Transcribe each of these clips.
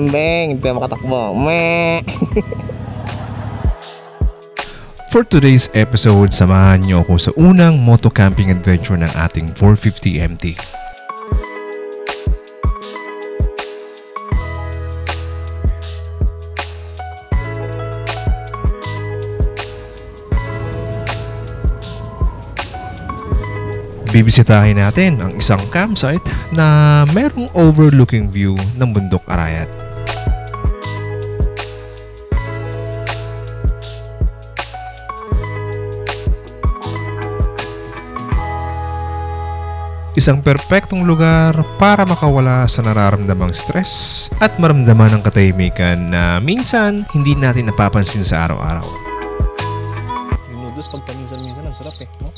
kambing, hindi makatakbo. Meh. For today's episode, samahan niyo ako sa unang moto camping adventure ng ating 450 MT. Bibisitahin natin ang isang campsite na merong overlooking view ng bundok Arayat. Isang perpektong lugar para makawala sa nararamdamang stress at maramdaman ang katahimikan na minsan hindi natin napapansin sa araw-araw. Yung noodles pag paminsan-minsan ang sarap no?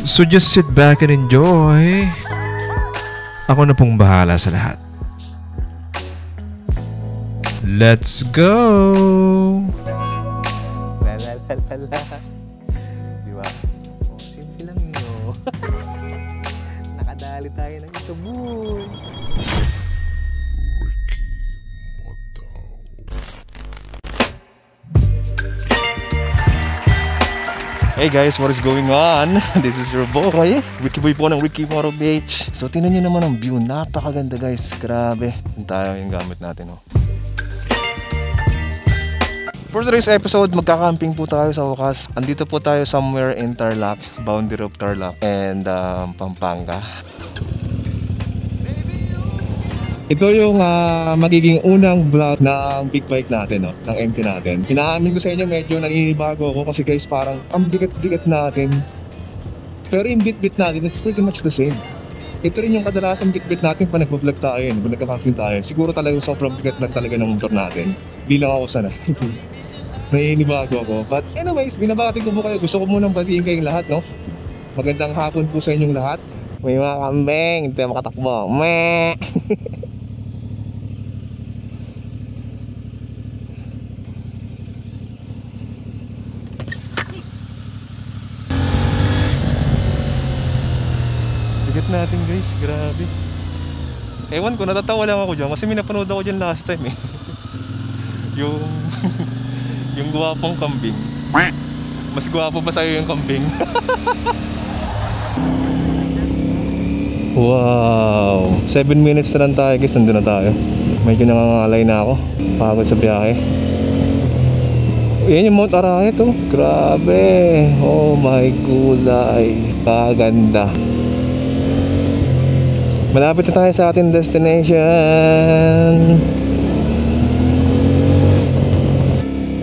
So just sit back and enjoy. Ako na pong bahala sa lahat. Let's go! Diba? Oh, simple lang yun. Nakadali tayo ng isubun. Hey guys, what is going on? This is your boy, Ricky Boy po ng Ricky Moto Beach. So tingnan nyo naman ang view, napakaganda guys, grabe. Yun tayo yung gamit natin oh. For today's episode, magkakamping po tayo sa wakas. Andito po tayo somewhere in Tarlac, boundary of Tarlac and Pampanga. Ito yung magiging unang vlog ng big bike natin, no? Ng MT natin. Pinaamin ko sa inyo, medyo naninibago ako kasi guys parang ang bigat-bigat natin. Pero yung bit-bit natin, it's pretty much the same. Ito rin yung kadalasang bit-bit natin pa nagbablog tayo, pag nagkakamping tayo. Siguro talaga sobrang bigat lang talaga ng motor natin. Di lang ako sanay. Naninibago ako. But anyways, binabati ko po kayo. Gusto ko munang batiin kayong lahat, no? Magandang hapon po sa inyong lahat. May mga kambing, hindi makatakbo. Meh! Bigat natin guys, grabe. Ewan ko, natatawa lang ako dyan kasi may napanood ako dyan last time eh. Yung guwapong kambing. Mas guwapo pa sa'yo yung kambing. Wow, 7 minutes na lang tayo guys, nandun na tayo. Medyo nangangalay na ako, pagod sa biyahe. Yan yung Mount Arayat oh, grabe. Oh my gulay, kaganda. Malapit na tayo sa ating destination.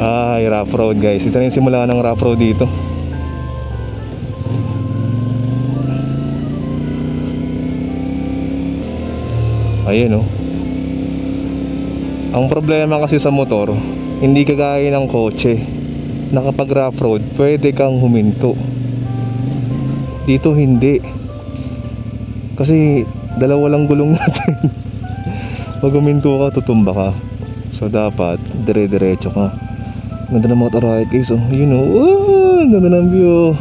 Ay, rough road guys. Ito na yung simula ng rough road dito. Ayun oh. Ang problema kasi sa motor, hindi kagaya ng kotse na kapag rough road, pwede kang huminto. Dito hindi. Kasi dalawa lang gulong natin. Pag huminto ka, tutumba ka. So dapat dire-diretso ka. Ganda ng Mount Arayat guys oh. You know, ganda ng view.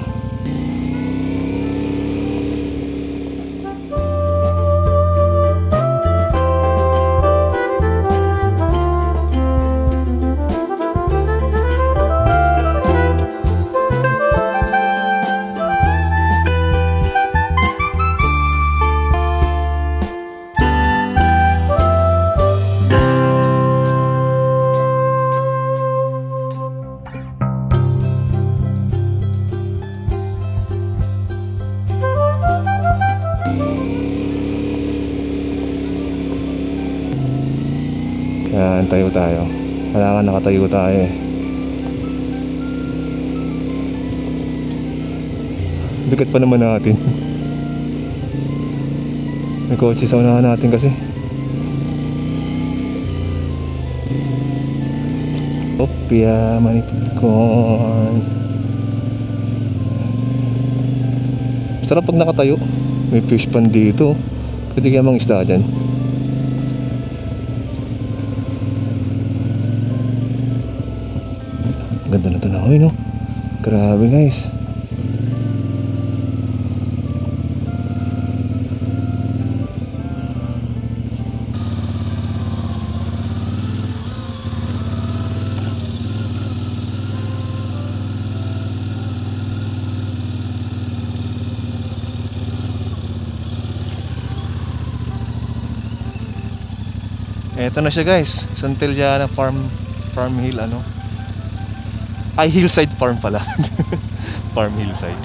Yan, tayo tayo. Kailangan nakatayo tayo eh. Bigat pa naman natin. May kotse sa unahan natin kasi. Opya, manipikon. Sarap pag nakatayo. May fish pan dito. Pwede kaya mang isda dyan. Ganda na tanawin no. Grabe guys. Eto na siya guys, Santillana Farm Hill ano. Ay, Hillside Farm pala. Farm Hillside.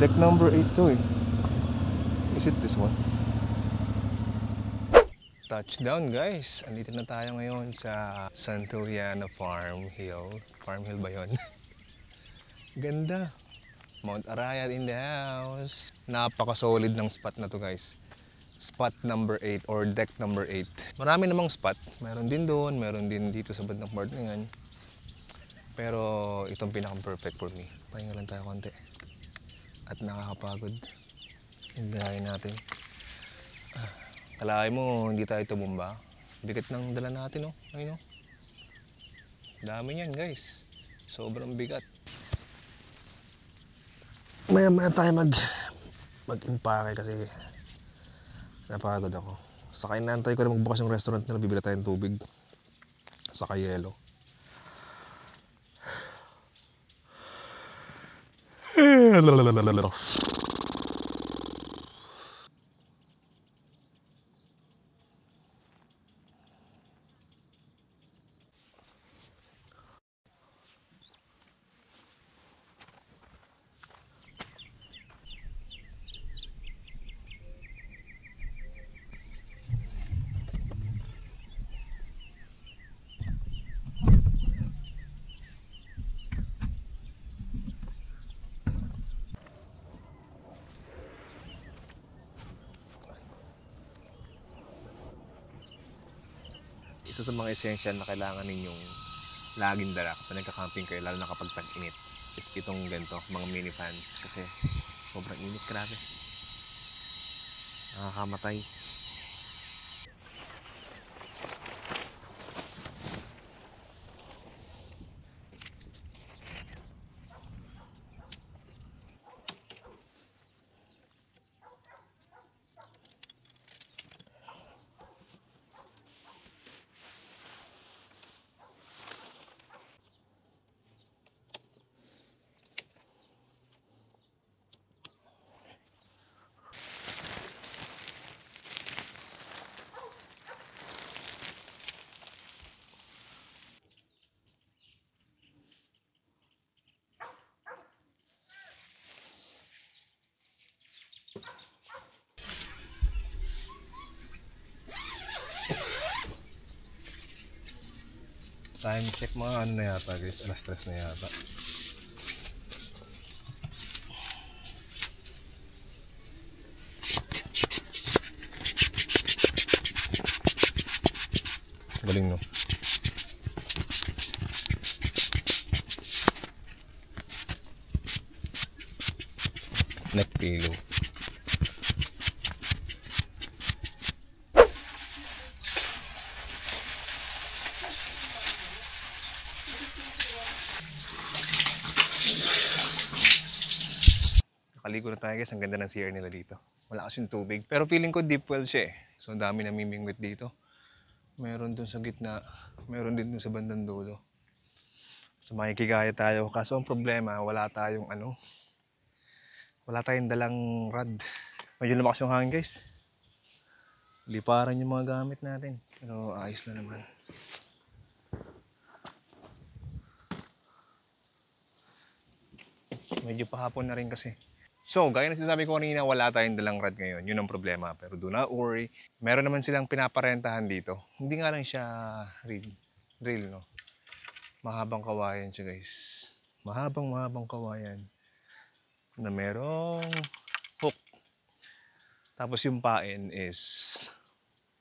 Deck number 8 to eh. Is it this one? Touchdown guys! Andito na tayo ngayon sa Santillana Farm Hill. Farm Hill ba yun? Ganda! Mount Arayat in the house. Napaka-solid ng spot na to guys. Spot number 8 or deck number 8. Marami namang spot. Meron din doon, meron din dito sa bandang part na yan. Pero itong pinaka-perfect for me. Pahinga lang tayo konti. At nakakapagod yung biyahe natin. Kalahin mo, hindi tayo tumumba. Bigat ng dala natin, oh. Ayun, oh. Dami niyan, guys. Sobrang bigat. Maya-maya tayo mag-impake kasi napagod ako. Saka inaantay ko na magbukas yung restaurant na bibili tayong tubig. Saka yelo. Isa sa mga essential na kailangan ninyong laging dala kapag nagka-camping kayo, lalo na kapag tag-init, is itong ganito, mga mini fans. Kasi sobrang init, grabe. Nakakamatay. Time check mga ano na yata guys, alas 3 na yata. Galing no? Neck pillow. Nakaligo na tayo guys, ang ganda ng CR nila dito. Malakas yung tubig. Pero feeling ko deep well siya eh. So ang dami namimingwit dito. Meron dun sa gitna, meron din dun sa bandang dulo. So makikigaya tayo. Kaso ang problema, wala tayong dalang rod. Medyo lumakas yung hangin guys. Liparan yung mga gamit natin. Pero ayos na naman. Medyo pahapon na rin kasi. So, gaya ng sinasabi ko kanina, wala tayong dalang rad ngayon. Yun ang problema. Pero do not worry. Meron naman silang pinaparentahan dito. Hindi nga lang siya real, no? Mahabang kawayan siya, guys. Mahabang kawayan. Na merong hook. Tapos yung pain is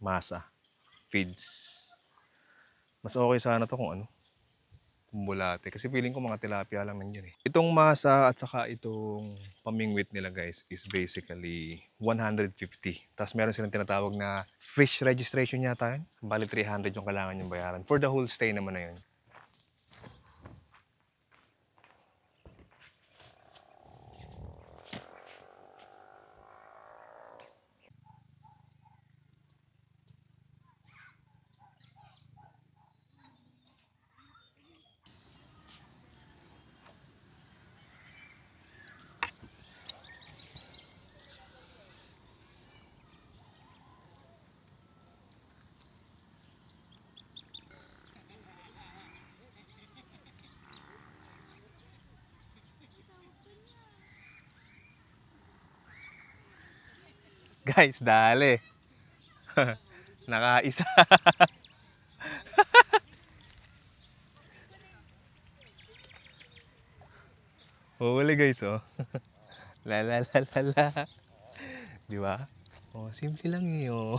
masa. Feeds. Mas okay sana to kung ano. Kumbulate. Kasi feeling ko mga tilapia lang nandiyan eh. Itong masa at saka itong pamingwit nila guys is basically 150. Tapos meron silang tinatawag na fish registration yata yun. Bali 300 yung kailangan yung bayaran. For the whole stay naman na yun. Guys, dali. Nakaisa. Huli guys, oh. La la la la la. Di ba? Oh, simple lang eh, oh.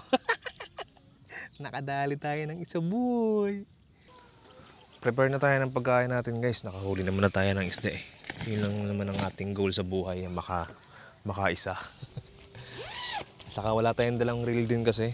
Nakadali tayo ng isa, boy. Prepare na tayo ng pagkain natin, guys. Nakahuli naman na tayo ng isda eh. Yun lang naman ang ating goal sa buhay, makaisa. Saka wala tayong dalang reel din kasi.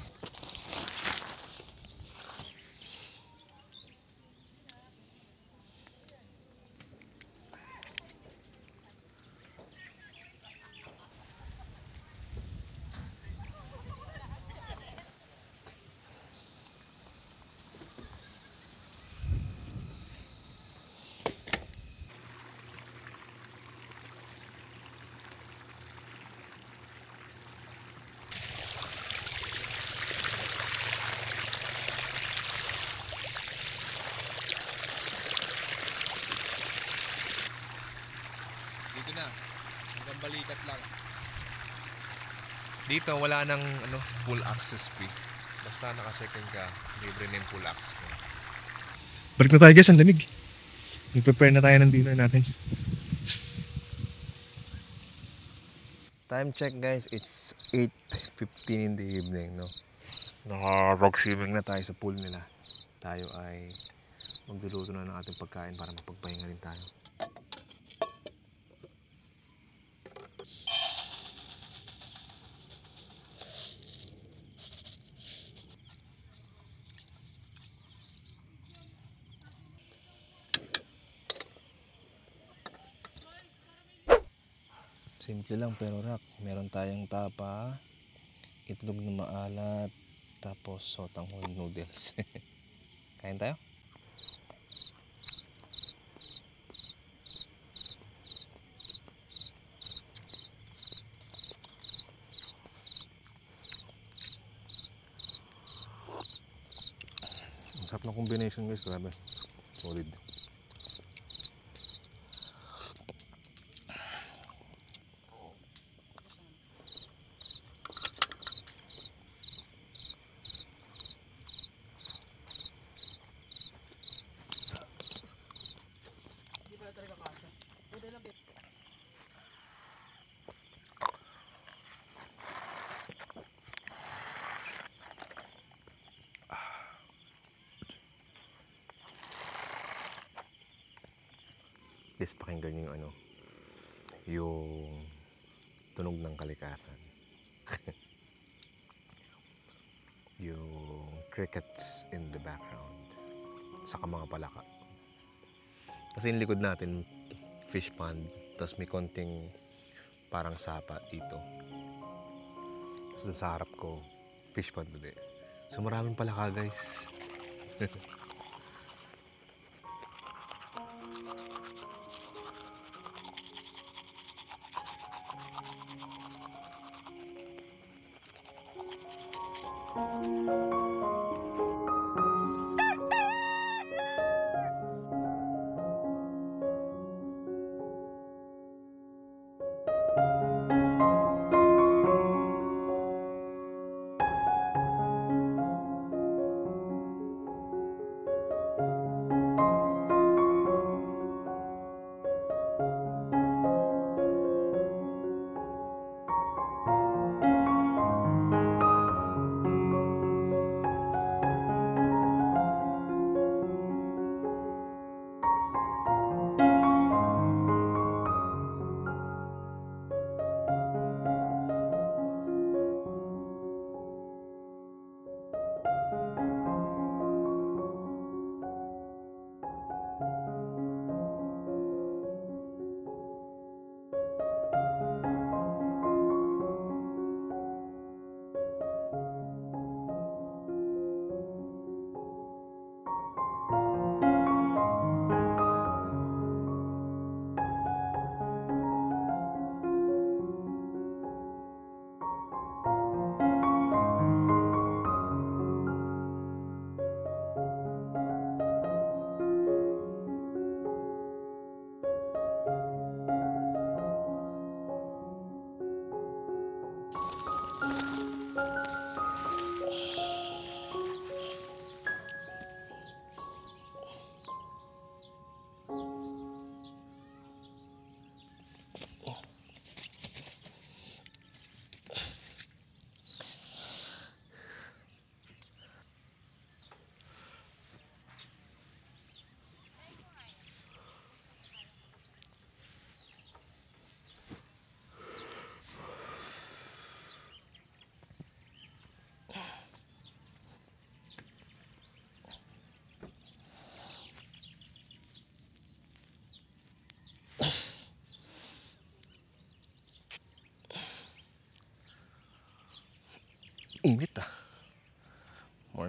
Dito na. Hanggang balikat lang. Dito wala nang full access fee. Basta naka-second ka, libre na yung full access na. Balik na tayo guys, ang lamig. Nag-prepare na tayo ng dinner natin. Time check guys, it's 8:15 in the evening, no? Naka-rock swimming na tayo sa pool nila. Tayo ay magluluto na ng ating pagkain para mapagpahinga rin tayo. Simple lang pero rock. Meron tayong tapa, itlog na maalat, tapos sotanghon noodles. Kain tayo? Ang sarap ng combination guys, grabe. Solid. Please pakinggan yung yung tunog ng kalikasan. Yung crickets in the background. Saka mga palaka. Kasi yung likod natin, fish pond. Tapos may konting parang sapa dito. Tapos dun sa harap ko, fish pond ulit. So maraming palaka guys.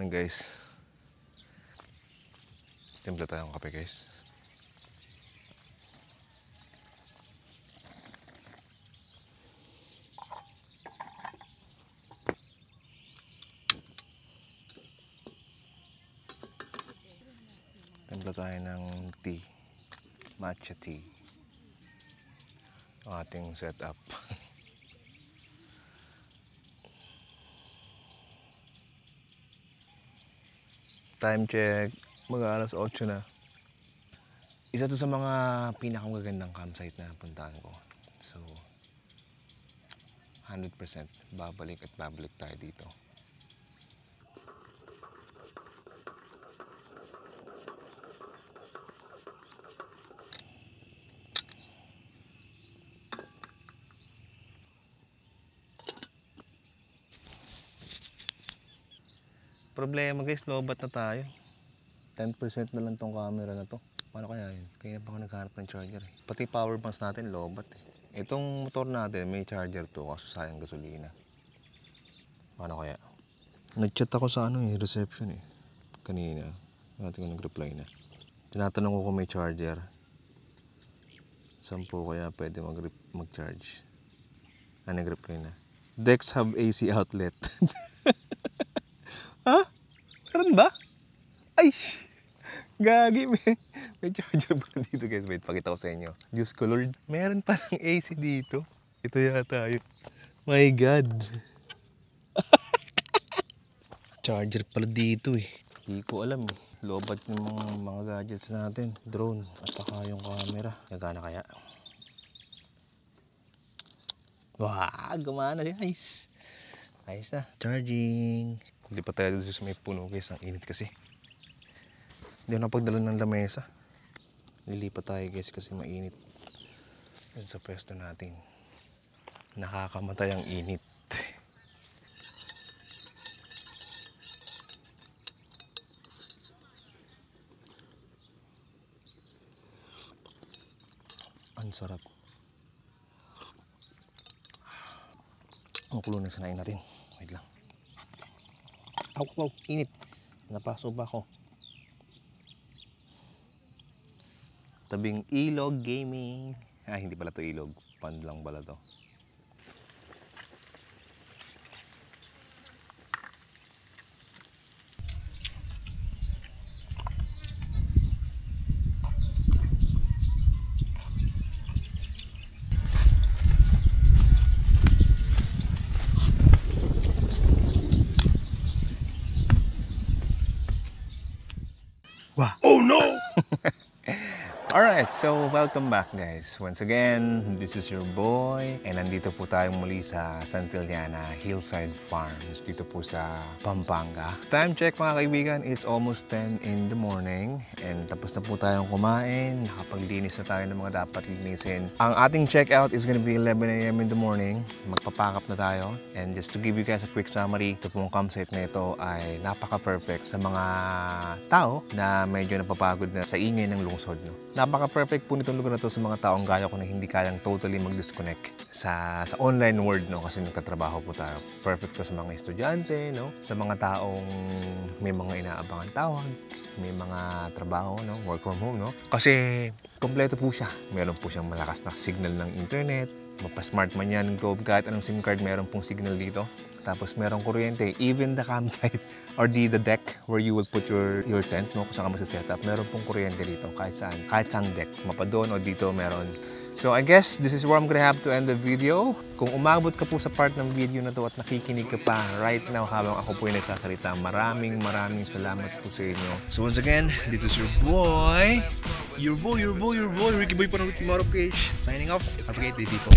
morning guys. Timpla tayong kape guys. Timpla tayo ng tea. Matcha tea. Ating setup. Time check, mag-alas 8 na. Isa to sa mga pinakamagandang campsite na puntahan ko. So, 100% babalik at babalik tayo dito. Problema guys, lobat na tayo. 10% na lang tong camera na to. Paano kaya yun? Kaya pa ako naghanap ng charger eh. Pati power banks natin, lobat eh. Itong motor natin, may charger to kaso sayang gasolina. Paano kaya? Nag-chat ako sa reception eh. Kanina. Natin ko nag-reply na. Tinatanong ko kung may charger. 10 kaya pwede mag-charge. Nag-reply na. Dex have AC outlet. Ha? Meron ba? Ay! Gagi, may charger pa dito guys. Wait, pakita ko sa inyo. Diyos ko Lord, meron pa ng AC dito. Ito yata yun. My God. Charger pala dito eh. Hindi ko alam eh. Lobat yung mga gadgets natin. Drone at saka yung camera. Nagana kaya? Wow, gumana guys. Ayos na. Charging. Hindi pa tayo dito sa may puno guys. Ang init kasi. Hindi ako napagdala ng lamesa. Lilipat tayo guys kasi mainit. Yan sa pwesto natin. Nakakamatay ang init. Ang sarap. Ang kulo na sanayin natin. Wait lang. Wow, init. Napaso ba ako? Tabing Ilog Gaming. Hindi pala to Ilog. Pond lang pala to. Wow. Oh no! Alright, so welcome back guys. Once again, this is your boy. And nandito po tayo muli sa Santillana Hillside Farms. Dito po sa Pampanga. Time check mga kaibigan, it's almost 10 in the morning. And tapos na po tayong kumain. Nakapaglinis na tayo ng mga dapat linisin. Ang ating checkout is gonna be 11 AM in the morning. Magpapack up na tayo. And just to give you guys a quick summary, ito pong campsite na ito ay napaka-perfect sa mga tao na medyo napapagod na sa ingay ng lungsod. No? Napaka-perfect po nitong lugar na to sa mga taong gaya ko na hindi kayang totally mag-disconnect sa online world, no? Kasi nagtatrabaho po tayo. Perfect to sa mga estudyante, no? Sa mga taong may mga inaabangan tawag, may mga trabaho, no? Work from home, no? Kasi kompleto po siya. Meron po siyang malakas na signal ng internet. Mapa-smart man yan, Globe, kahit anong SIM card, meron pong signal dito. Tapos merong kuryente. Even the campsite or the deck where you will put your tent, no? Kung saan ka magsa-setup, meron pong kuryente dito. Kahit saan. Kahit saan deck. Mapa doon o dito meron. So I guess this is where I'm gonna have to end the video. Kung umabot ka po sa part ng video na to at nakikinig ka pa right now habang ako po yung nagsasalita, maraming salamat po sa inyo. So once again, this is your boy, Ricky Boy from Ricky Moro PH, signing off. Have a great day, people.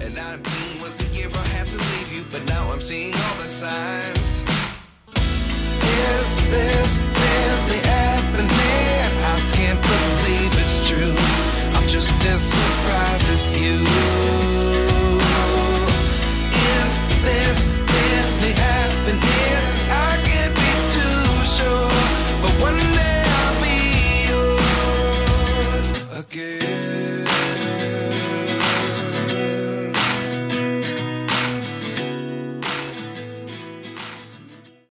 And 19 was the year I had to leave you, but now I'm seeing all the signs. Is this really happening? I can't believe it's true. I'm just as surprised as you.